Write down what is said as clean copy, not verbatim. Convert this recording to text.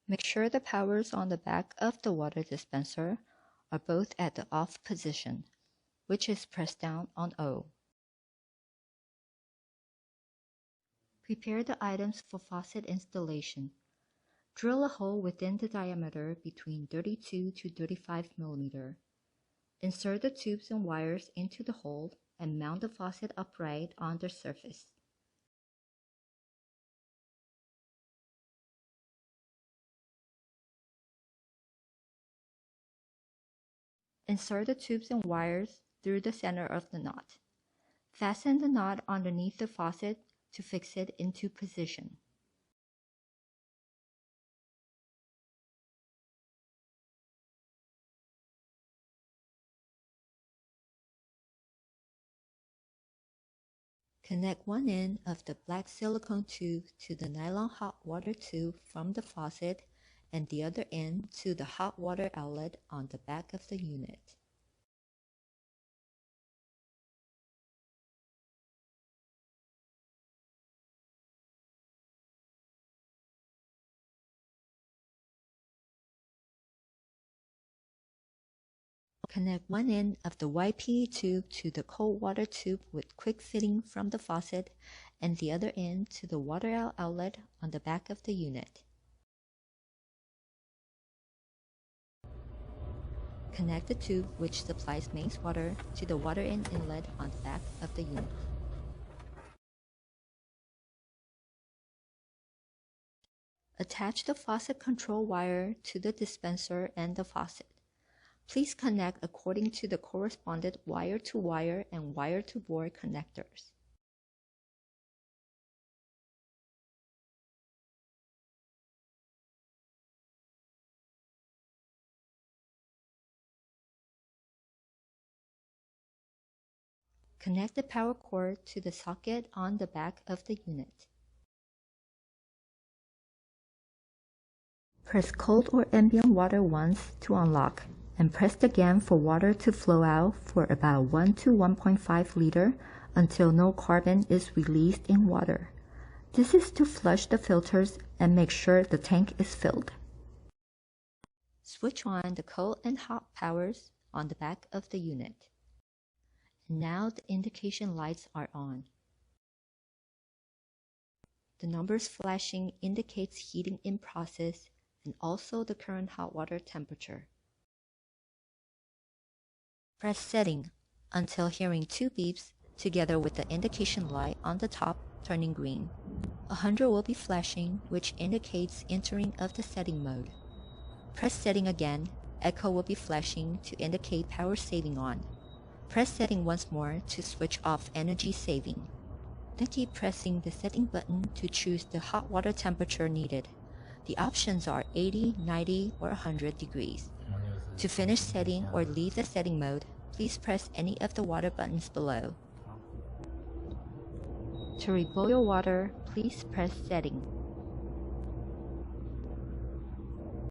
Make sure the powers on the back of the water dispenser are both at the off position, which is pressed down on O. Prepare the items for faucet installation. Drill a hole within the diameter between 32 to 35 mm. Insert the tubes and wires into the hole and mount the faucet upright on the surface. Insert the tubes and wires through the center of the knot. Fasten the knot underneath the faucet to fix it into position. Connect one end of the black silicone tube to the nylon hot water tube from the faucet and the other end to the hot water outlet on the back of the unit. Connect one end of the YP tube to the cold water tube with quick fitting from the faucet and the other end to the water outlet on the back of the unit. Connect the tube which supplies mains water to the water inlet on the back of the unit. Attach the faucet control wire to the dispenser and the faucet. Please connect according to the correspondent wire-to-wire and wire-to-board connectors. Connect the power cord to the socket on the back of the unit. Press cold or ambient water once to unlock, and press again for water to flow out for about 1 to 1.5 liter until no carbon is released in water. This is to flush the filters and make sure the tank is filled. Switch on the cold and hot powers on the back of the unit. Now the indication lights are on. The numbers flashing indicates heating in process and also the current hot water temperature. Press setting until hearing 2 beeps together with the indication light on the top turning green. 100 will be flashing, which indicates entering of the setting mode. Press setting again, echo will be flashing to indicate power saving on. Press setting once more to switch off energy saving. Then keep pressing the setting button to choose the hot water temperature needed. The options are 80, 90, or 100 degrees. To finish setting or leave the setting mode, please press any of the water buttons below. To reboil water, please press setting.